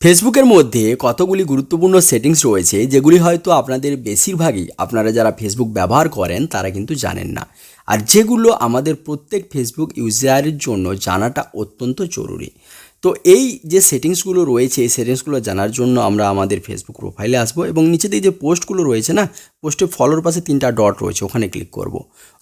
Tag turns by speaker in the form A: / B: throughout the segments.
A: ফেসবুকের মধ্যে কতগুলি গুরুত্বপূর্ণ সেটিংস রয়েছে যেগুলি হয়তো আপনাদের বেশিরভাগই আপনারা যারা ফেসবুক ব্যবহার করেন তারা কিন্তু জানেন না। আর যেগুলো আমাদের প্রত্যেক ফেসবুক ইউজারের জন্য জানাটা অত্যন্ত জরুরি। তো এই যে সেটিংসগুলো রয়েছে এই সেটিংসগুলো জানার জন্য আমরা আমাদের ফেসবুক প্রোফাইলে আসবো এবং নিচে দিয়ে যে পোস্টগুলো রয়েছে না, পোস্টে ফলোর পাশে 3টা ডট রয়েছে, ওখানে ক্লিক করব।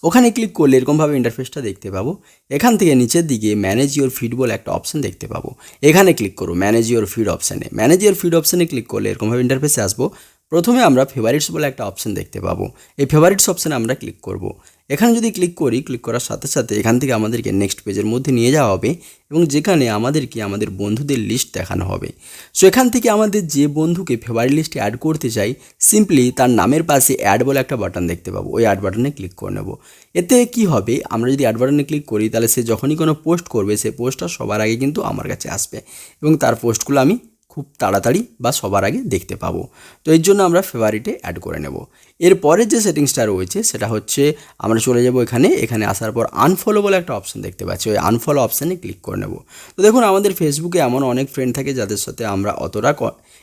A: ওখানে ক্লিক করলে এরকমভাবে ইন্টারফেসটা দেখতে পাবো। এখান থেকে নিচের দিকে ম্যানেজ ইওর ফিড বলে একটা অপশন দেখতে পাবো, এখানে ক্লিক করবো ম্যানেজ ইওর ফিড অপশানে। ম্যানেজ ইওর ফিড অপশানে ক্লিক করলে এরকমভাবে ইন্টারফেসে আসবো। প্রথমে আমরা ফেভারিটস বলে একটা অপশন দেখতে পাবো, এই ফেভারিটস অপশানে আমরা ক্লিক করব। এখানে যদি ক্লিক করি, ক্লিক করার সাথে সাথে এখান থেকে আমাদেরকে নেক্সট পেজের মধ্যে নিয়ে যাওয়া হবে এবং যেখানে আমাদেরকে আমাদের বন্ধুদের লিস্ট দেখানো হবে। সো এখান থেকে আমাদের যে বন্ধুকে ফেভারিট লিস্টে অ্যাড করতে চাই, সিম্পলি তার নামের পাশে অ্যাড বলে একটা বাটন দেখতে পাবো, ওই অ্যাড বাটনে ক্লিক করে নেব। এতে কি হবে, আমরা যদি অ্যাড বাটনে ক্লিক করি তাহলে সে যখনই কোনো পোস্ট করবে সেই পোস্টটা সবার আগে কিন্তু আমার কাছে আসবে এবং তার পোস্টগুলো আমি খুব তাড়াতাড়ি বা সবার আগে দেখতে পাবো। তো এর জন্য আমরা ফেভারিটে অ্যাড করে নেব। এরপরের যে সেটিংসটা রয়েছে সেটা হচ্ছে আমরা চলে যাব এখানে আসার পর আনফলো বলে একটা অপশন দেখতে পাচ্ছি, ওই আনফলো অপশানে ক্লিক করে নেব। তো দেখুন আমাদের ফেসবুকে এমন অনেক ফ্রেন্ড থাকে যাদের সাথে আমরা অতটা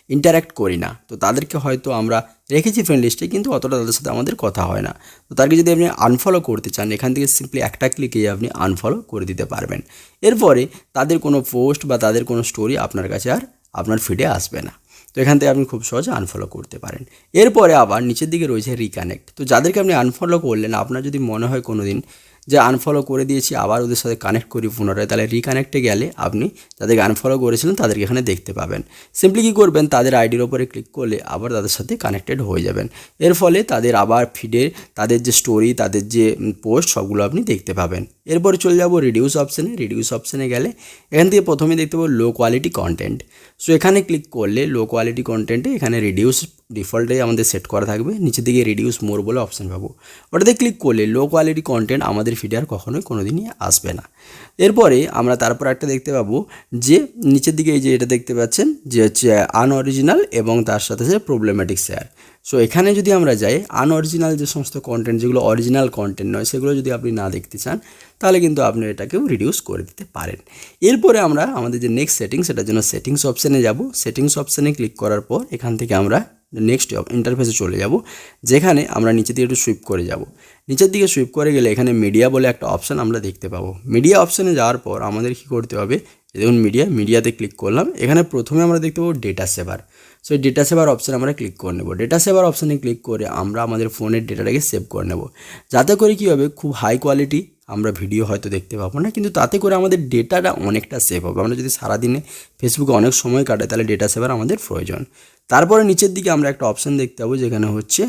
A: ইন্টারাক্ট করি না, তো তাদেরকে হয়তো আমরা রেখেছি ফ্রেন্ড লিস্টে কিন্তু অতটা তাদের সাথে আমাদের কথা হয় না। তো তাদেরকে যদি আপনি আনফলো করতে চান, এখান থেকে সিম্পলি একটা ক্লিকে আপনি আনফলো করে দিতে পারবেন। এরপরে তাদের কোনো পোস্ট বা তাদের কোনো স্টোরি আপনার কাছে আর আপনার ফিডে আসবে না। তো এখান থেকে আপনি খুব সহজে আনফলো করতে পারেন। এরপরে আবার নিচের দিকে রয়েছে রিকানেক্ট। তো যাদেরকে আপনি আনফলো করলেন, আপনার যদি মনে হয় কোনো দিন যে আনফলো করে দিয়েছি আবার ওদের সাথে কানেক্ট করি পুনরায়, তাহলে রিকানেক্টে গেলে আপনি যাদেরকে আনফলো করেছিলেন তাদেরকে এখানে দেখতে পাবেন। সিম্পলি কী করবেন, তাদের আইডির ওপরে ক্লিক করলে আবার তাদের সাথে কানেক্টেড হয়ে যাবেন। এর ফলে তাদের আবার ফিডে তাদের যে স্টোরি, তাদের যে পোস্ট সবগুলো আপনি দেখতে পাবেন। এরপরে চলে যাব রিডিউস অপশানে। রিডিউস অপশানে গেলে এখান থেকে প্রথমে দেখতে পাবো লো কোয়ালিটি কন্টেন্ট। সো এখানে ক্লিক করলে লো কোয়ালিটি কন্টেন্টে এখানে রিডিউস ডিফল্টে আমাদের সেট করা থাকবে, নিচের দিকে রিডিউস মোর বলে অপশান পাবো। ওটাতে ক্লিক করলে লো কোয়ালিটি কন্টেন্ট আমাদের ফিডে আর কখনোই কোনো দিনই আসবে না। এরপরে আমরা তারপর একটা দেখতে পাবো যে নিচের দিকে এই যে এটা দেখতে পাচ্ছেন যে হচ্ছে আনঅরিজিনাল এবং তার সাথে সাথে প্রবলেম্যাটিক শেয়ার। সো এখানে যদি আমরা যাই, আনঅরিজিনাল যে সমস্ত কন্টেন্ট যেগুলো অরিজিনাল কন্টেন্ট নয় সেগুলো যদি আপনি না দেখতে চান তাহলে কিন্তু আপনি এটাকেও রিডিউস করে দিতে পারেন। এরপরে আমরা আমাদের যে নেক্সট সেটিংস, সেটার জন্য সেটিংস অপশানে যাব। সেটিংস অপশানে ক্লিক করার পর এখান থেকে আমরা নেক্সট ইন্টারফেসে চলে যাব, যেখানে আমরা নিচের দিকে একটু সুইপ করে যাব। নিচের দিকে সুইপ করে গেলে এখানে মিডিয়া বলে একটা অপশান আমরা দেখতে পাবো। মিডিয়া অপশানে যাওয়ার পর আমাদের কী করতে হবে, দেখুন মিডিয়াতে ক্লিক করলাম। এখানে প্রথমে আমরা দেখতে পাবো ডেটা সেভার। সো এই ডেটা সেভার অপশানে আমরা ক্লিক করে নেব। ডেটা সেভার অপশানে ক্লিক করে আমরা আমাদের ফোনের ডেটাটাকে সেভ করে নেব, যাতে করে কী হবে, খুব হাই কোয়ালিটি আমরা ভিডিও হয়তো দেখতে পাবো না, কিন্তু তাতে করে আমাদের ডেটাটা অনেকটা সেভ হবে। আমরা যদি সারাদিনে ফেসবুকে অনেক সময় কাটাই তাহলে ডেটা সেভার আমাদের প্রয়োজন। তারপরে নিচের দিকে আমরা একটা অপশান দেখতে পাবো যেখানে হচ্ছে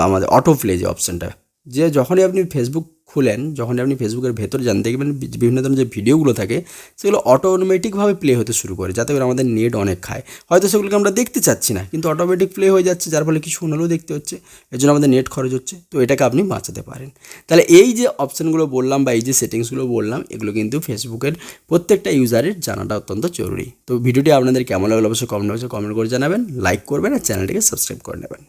A: আমাদের অটো প্লে যে অপশানটা, যে যখনই আপনি ফেসবুক খুলেন, যখনই আপনি ফেসবুকের ভেতরে যান দেখবেন বিভিন্ন ধরনের যে ভিডিওগুলো থাকে সেগুলো অটোমেটিকভাবে প্লে হতে শুরু করে, যাতে করে আমাদের নেট অনেক খায়। হয়তো সেগুলোকে আমরা দেখতে চাচ্ছি না কিন্তু অটোমেটিক প্লে হয়ে যাচ্ছে, যার ফলে কিছু হলেও দেখতে হচ্ছে, এর জন্য আমাদের নেট খরচ হচ্ছে। তো এটাকে আপনি বাঁচাতে পারেন। তাহলে এই যে অপশানগুলো বললাম বা এই যে সেটিংসগুলো বললাম, এগুলো কিন্তু ফেসবুকের প্রত্যেকটা ইউজারের জানাটা অত্যন্ত জরুরি। তো ভিডিওটি আপনাদের কেমন লাগলো অবশ্যই কমেন্ট বক্সে কমেন্ট করে জানাবেন, লাইক করবেন আর চ্যানেলটিকে সাবস্ক্রাইব করে নেবেন।